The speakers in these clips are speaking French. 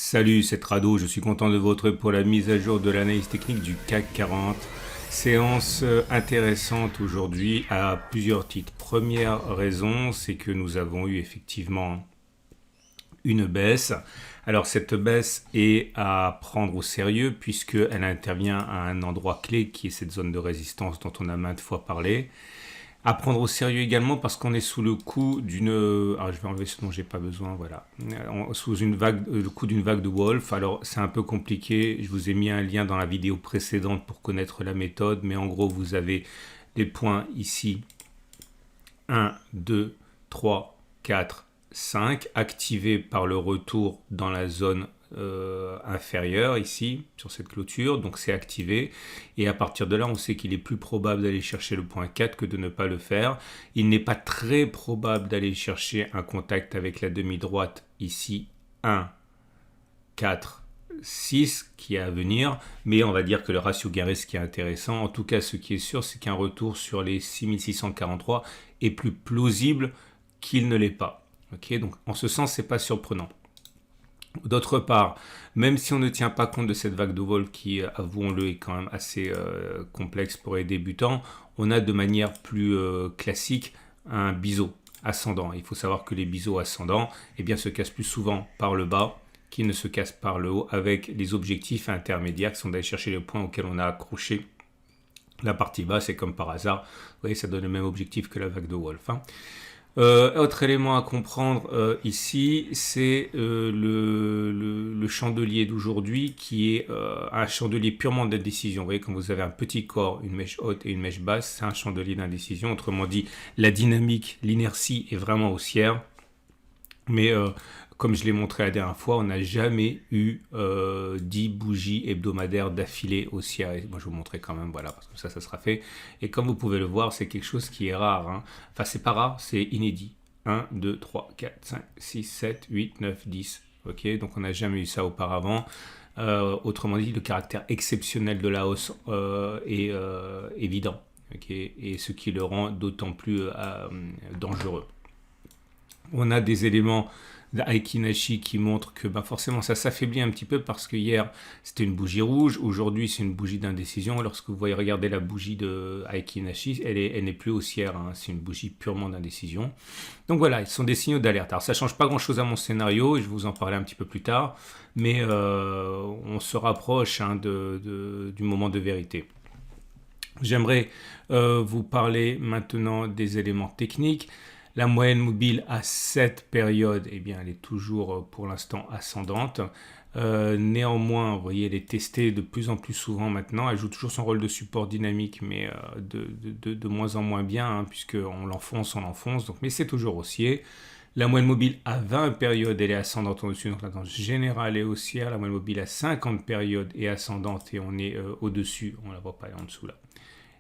Salut, c'est Rado, je suis content de vous retrouver pour la mise à jour de l'analyse technique du CAC 40. Séance intéressante aujourd'hui à plusieurs titres. Première raison, c'est que nous avons eu effectivement une baisse. Alors cette baisse est à prendre au sérieux puisqu'elle intervient à un endroit clé qui est cette zone de résistance dont on a maintes fois parlé. À prendre au sérieux également parce qu'on est sous le coup d'une... Alors je vais enlever ce dont j'ai pas besoin, voilà. Sous une vague, le coup d'une vague de Wolf. Alors c'est un peu compliqué, je vous ai mis un lien dans la vidéo précédente pour connaître la méthode, mais en gros vous avez des points ici. 1, 2, 3, 4, 5, activés par le retour dans la zone inférieure ici sur cette clôture, donc c'est activé et à partir de là on sait qu'il est plus probable d'aller chercher le point 4 que de ne pas le faire. Il n'est pas très probable d'aller chercher un contact avec la demi-droite ici 1, 4, 6 qui est à venir, mais on va dire que le ratio gain-risque est intéressant. En tout cas ce qui est sûr c'est qu'un retour sur les 6643 est plus plausible qu'il ne l'est pas. Ok, donc en ce sens c'est pas surprenant. D'autre part, même si on ne tient pas compte de cette vague de vol qui, avouons-le, est quand même assez complexe pour les débutants, on a de manière plus classique un biseau ascendant. Il faut savoir que les biseaux ascendants se cassent plus souvent par le bas qu'ils ne se cassent par le haut avec les objectifs intermédiaires qui sont d'aller chercher le point auquel on a accroché la partie basse et comme par hasard, vous voyez, ça donne le même objectif que la vague de Wolf. Autre élément à comprendre ici, c'est le chandelier d'aujourd'hui qui est un chandelier purement d'indécision. Vous voyez, quand vous avez un petit corps, une mèche haute et une mèche basse, c'est un chandelier d'indécision. Autrement dit, la dynamique, l'inertie est vraiment haussière. Mais comme je l'ai montré la dernière fois, on n'a jamais eu 10 bougies hebdomadaires d'affilée haussière. Et moi, je vous montrerai quand même, voilà, parce que ça sera fait. Et comme vous pouvez le voir, c'est quelque chose qui est rare. Hein. Enfin, c'est pas rare, c'est inédit. 1, 2, 3, 4, 5, 6, 7, 8, 9, 10. Ok, donc on n'a jamais eu ça auparavant. Autrement dit, le caractère exceptionnel de la hausse est évident. Okay, et ce qui le rend d'autant plus dangereux. On a des éléments d'Aiki Nashi qui montrent que forcément ça s'affaiblit un petit peu parce que hier c'était une bougie rouge, aujourd'hui c'est une bougie d'indécision. Lorsque vous voyez regarder la bougie de Aiki Nashi, elle n'est plus haussière, hein, c'est une bougie purement d'indécision. Donc voilà, ce sont des signaux d'alerte. Alors ça ne change pas grand chose à mon scénario, et je vais vous en parler un petit peu plus tard, mais on se rapproche du moment de vérité. J'aimerais vous parler maintenant des éléments techniques. La moyenne mobile à cette période, elle est toujours pour l'instant ascendante. Néanmoins, vous voyez, elle est testée de plus en plus souvent maintenant. Elle joue toujours son rôle de support dynamique, mais de moins en moins bien, hein, puisqu'on l'enfonce. Donc, mais c'est toujours haussier. La moyenne mobile à 20 périodes, elle est ascendante au-dessus, donc la tendance générale est haussière. La moyenne mobile à 50 périodes est ascendante et on est au-dessus. On ne la voit pas, elle est en dessous là.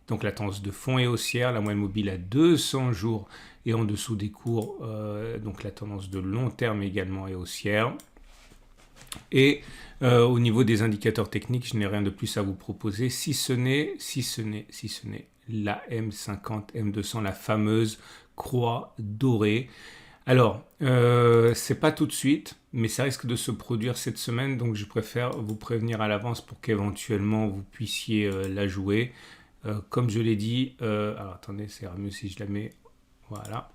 Donc la tendance de fond est haussière, la moyenne mobile à 200 jours est en dessous des cours, donc la tendance de long terme également est haussière. Et au niveau des indicateurs techniques, je n'ai rien de plus à vous proposer, si ce n'est la M50, M200, la fameuse croix dorée. Alors, c'est pas tout de suite, mais ça risque de se produire cette semaine, donc je préfère vous prévenir à l'avance pour qu'éventuellement vous puissiez la jouer. Comme je l'ai dit, alors attendez, c'est mieux si je la mets, voilà.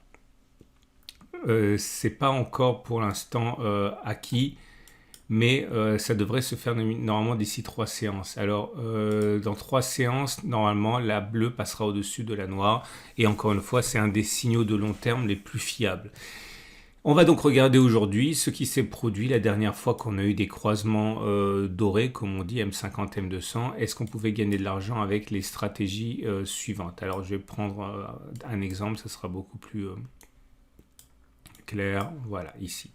C'est pas encore pour l'instant acquis, mais ça devrait se faire normalement d'ici 3 séances. Alors, dans 3 séances, normalement, la bleue passera au-dessus de la noire, et encore une fois, c'est un des signaux de long terme les plus fiables. On va donc regarder aujourd'hui ce qui s'est produit la dernière fois qu'on a eu des croisements dorés, comme on dit, M50, M200. Est-ce qu'on pouvait gagner de l'argent avec les stratégies suivantes? Alors, je vais prendre un exemple, ça sera beaucoup plus clair. Voilà, ici.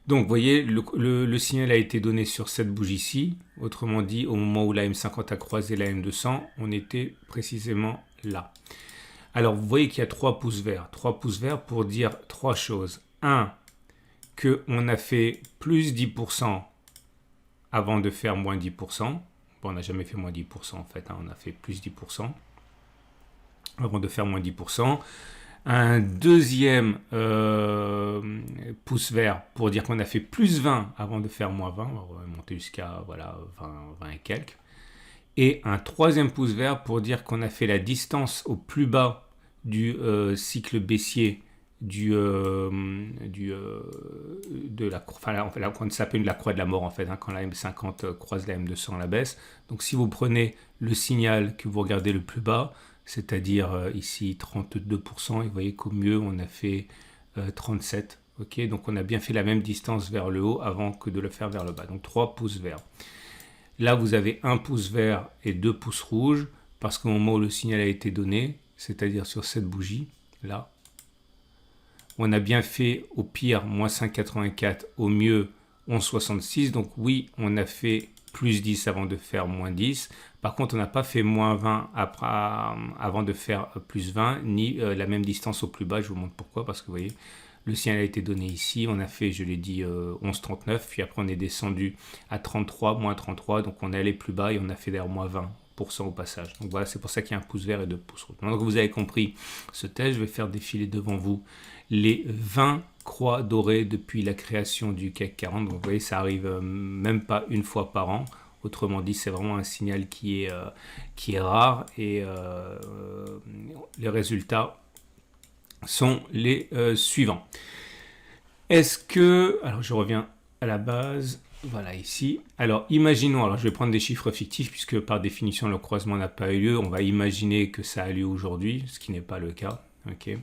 Donc, vous voyez, le signal a été donné sur cette bougie-ci. Autrement dit, au moment où la M50 a croisé la M200, on était précisément là. Alors, vous voyez qu'il y a 3 pouces verts. 3 pouces verts pour dire 3 choses. 1, qu'on a fait plus 10% avant de faire moins 10%. Bon, on n'a jamais fait moins 10% en fait, hein, on a fait plus 10% avant de faire moins 10%. un deuxième pouce vert pour dire qu'on a fait plus 20 avant de faire moins 20. On va monter jusqu'à voilà, 20 et quelques. Et un troisième pouce vert pour dire qu'on a fait la distance au plus bas du cycle baissier de la quand ça s'appelle la croix de la mort en fait, quand la M50 croise la M200 à la baisse. Donc si vous prenez le signal que vous regardez le plus bas, c'est-à-dire ici 32%, et vous voyez qu'au mieux on a fait 37. Ok, donc on a bien fait la même distance vers le haut avant que de le faire vers le bas. Donc 3 pouces verts. Là vous avez 1 pouce vert et 2 pouces rouges parce qu'au moment où le signal a été donné, c'est-à-dire sur cette bougie là, on a bien fait au pire moins 5,84, au mieux 11,66. Donc oui, on a fait plus 10 avant de faire moins 10. Par contre, on n'a pas fait moins 20 avant de faire plus 20, ni la même distance au plus bas. Je vous montre pourquoi, parce que vous voyez, le signal a été donné ici. On a fait, je l'ai dit, 11,39. Puis après, on est descendu à 33, moins 33. Donc on est allé plus bas et on a fait d'ailleurs moins 20% au passage. Donc voilà, c'est pour ça qu'il y a un pouce vert et 2 pouces rouges. Maintenant que vous avez compris ce test, je vais faire défiler devant vous les 20 croix dorées depuis la création du CAC 40. Donc vous voyez, ça arrive même pas une fois par an. Autrement dit, c'est vraiment un signal qui est rare et les résultats sont les suivants. Est-ce que... Alors je reviens à la base. Voilà ici. Alors imaginons, alors je vais prendre des chiffres fictifs puisque par définition le croisement n'a pas eu lieu. On va imaginer que ça a lieu aujourd'hui, ce qui n'est pas le cas. Ok.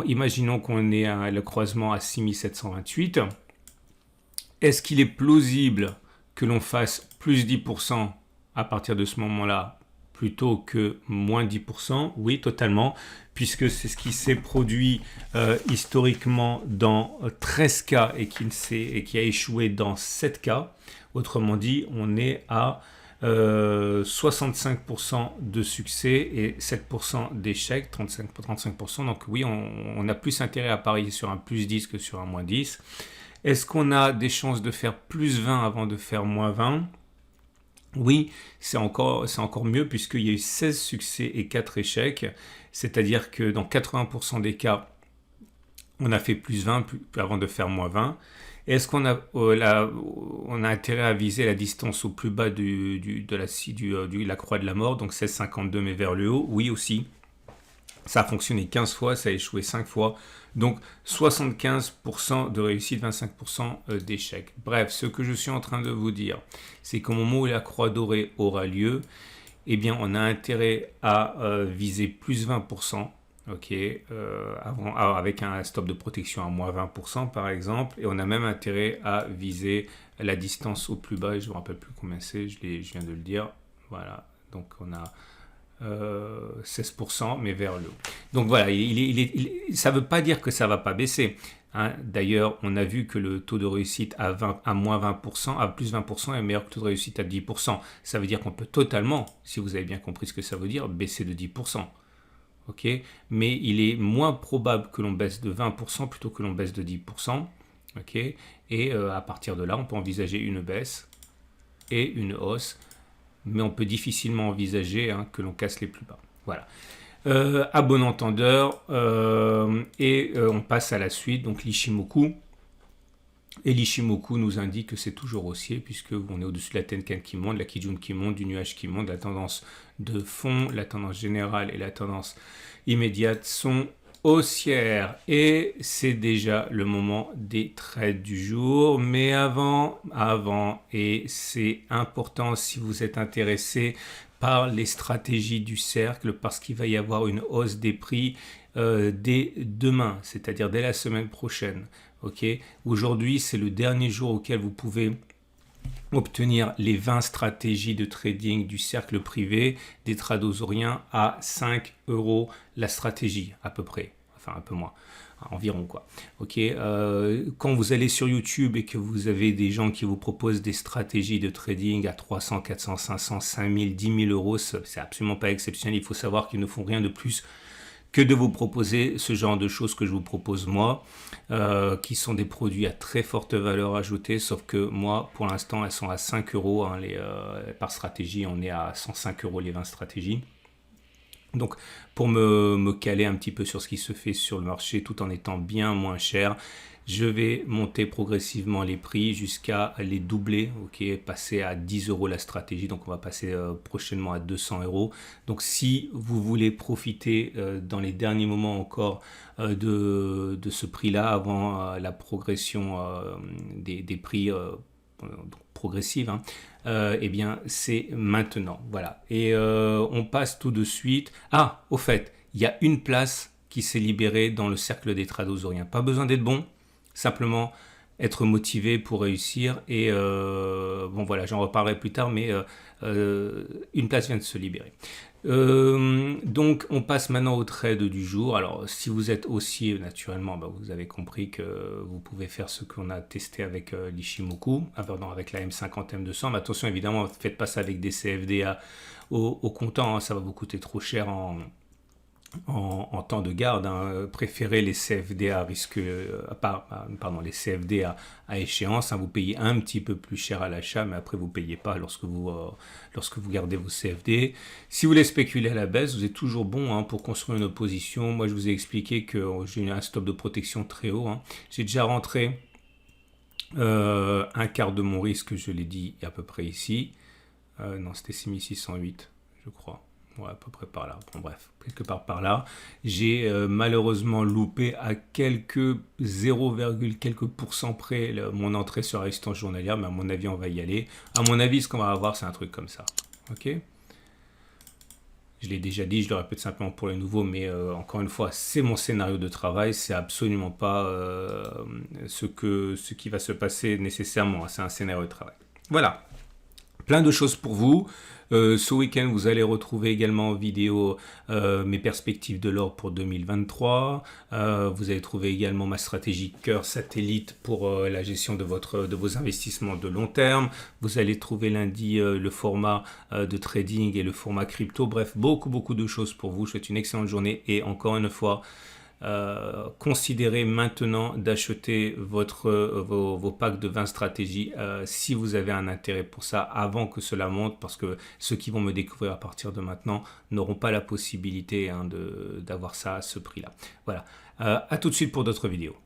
Imaginons qu'on ait le croisement à 6728. Est-ce qu'il est plausible que l'on fasse plus 10% à partir de ce moment-là plutôt que moins 10%? Oui, totalement, puisque c'est ce qui s'est produit historiquement dans 13 cas et qui a échoué dans 7 cas. Autrement dit, on est à 65% de succès et 7% d'échec, 35%. Donc oui, on a plus intérêt à parier sur un plus 10 que sur un moins 10. Est-ce qu'on a des chances de faire plus 20 avant de faire moins 20? Oui, c'est encore mieux puisqu'il y a eu 16 succès et 4 échecs. C'est-à-dire que dans 80% des cas, on a fait plus 20 avant de faire moins 20. Est-ce qu'on a, on a intérêt à viser la distance au plus bas de la croix de la mort, donc 16,52 mais vers le haut? Oui aussi. Ça a fonctionné 15 fois, ça a échoué 5 fois. Donc 75% de réussite, 25% d'échec. Bref, ce que je suis en train de vous dire, c'est qu'au moment où la croix dorée aura lieu, eh bien, on a intérêt à viser plus 20%. Ok, avec un stop de protection à moins 20% par exemple, et on a même intérêt à viser la distance au plus bas, et je ne me rappelle plus combien c'est, je viens de le dire, voilà, donc on a 16% mais vers le haut. Donc voilà, ça ne veut pas dire que ça ne va pas baisser. Hein. D'ailleurs, on a vu que le taux de réussite à moins 20%, à plus 20% est meilleur que le taux de réussite à 10%. Ça veut dire qu'on peut totalement, si vous avez bien compris ce que ça veut dire, baisser de 10%. Okay, mais il est moins probable que l'on baisse de 20% plutôt que l'on baisse de 10%. Okay, et à partir de là, on peut envisager une baisse et une hausse, mais on peut difficilement envisager que l'on casse les plus bas. Voilà. À bon entendeur, on passe à la suite, donc l'Ichimoku. Et l'Ichimoku nous indique que c'est toujours haussier puisque on est au-dessus de la Tenkan qui monte, la Kijun qui monte, du nuage qui monte, la tendance de fond, la tendance générale et la tendance immédiate sont haussières. Et c'est déjà le moment des trades du jour. Mais avant, et c'est important si vous êtes intéressé par les stratégies du cercle parce qu'il va y avoir une hausse des prix dès demain, c'est-à-dire dès la semaine prochaine. Okay. Aujourd'hui, c'est le dernier jour auquel vous pouvez obtenir les 20 stratégies de trading du cercle privé des tradosoriens à 5 € la stratégie, à peu près, enfin un peu moins, environ quoi. Okay. Quand vous allez sur YouTube et que vous avez des gens qui vous proposent des stratégies de trading à 300, 400, 500, 5000, 10 000 euros, c'est absolument pas exceptionnel. Il faut savoir qu'ils ne font rien de plus que de vous proposer ce genre de choses que je vous propose moi, qui sont des produits à très forte valeur ajoutée, sauf que moi, pour l'instant, elles sont à 5 € par stratégie, on est à 105 € les 20 stratégies. Donc, pour me caler un petit peu sur ce qui se fait sur le marché tout en étant bien moins cher, je vais monter progressivement les prix jusqu'à les doubler, ok, passer à 10 euros la stratégie, donc on va passer prochainement à 200 euros. Donc donc si vous voulez profiter dans les derniers moments encore de ce prix-là, avant la progression des prix progressive, hein, eh bien c'est maintenant. Voilà. Et on passe tout de suite. Ah, au fait, il y a une place qui s'est libérée dans le cercle des tradosauriens. Pas besoin d'être bon, simplement être motivé pour réussir. Et bon voilà, j'en reparlerai plus tard, mais une place vient de se libérer. Donc on passe maintenant au trade du jour. Alors si vous êtes haussier, naturellement, bah, vous avez compris que vous pouvez faire ce qu'on a testé avec l'Ishimoku, avec la M50, M200. Mais attention, évidemment, ne faites pas ça avec des CFDA au comptant, hein, ça va vous coûter trop cher en temps de garde, hein. Préférez les CFD à risque, pardon, les CFD à échéance, hein. Vous payez un petit peu plus cher à l'achat, mais après vous ne payez pas lorsque vous gardez vos CFD. Si vous voulez spéculer à la baisse, vous êtes toujours bon, hein, pour construire une opposition. Moi, je vous ai expliqué que j'ai eu un stop de protection très haut, hein. J'ai déjà rentré un quart de mon risque, je l'ai dit à peu près ici. Non, c'était 6608, je crois. Ouais, à peu près par là. Bon, bref, quelque part par là. J'ai malheureusement loupé à quelques 0, quelques pourcents près mon entrée sur la résistance journalière, mais à mon avis, on va y aller. À mon avis, ce qu'on va avoir, c'est un truc comme ça. Ok ? Je l'ai déjà dit, je le répète simplement pour les nouveaux, mais encore une fois, c'est mon scénario de travail, c'est absolument pas ce qui va se passer nécessairement, c'est un scénario de travail. Voilà. Plein de choses pour vous. Ce week-end, vous allez retrouver également en vidéo mes perspectives de l'or pour 2023. Vous allez trouver également ma stratégie cœur satellite pour la gestion de vos investissements de long terme. Vous allez trouver lundi le format de trading et le format crypto. Bref, beaucoup de choses pour vous. Je vous souhaite une excellente journée et encore une fois, considérez maintenant d'acheter vos packs de 20 stratégies si vous avez un intérêt pour ça avant que cela monte, parce que ceux qui vont me découvrir à partir de maintenant n'auront pas la possibilité, hein, d'avoir ça à ce prix là. Voilà, à tout de suite pour d'autres vidéos.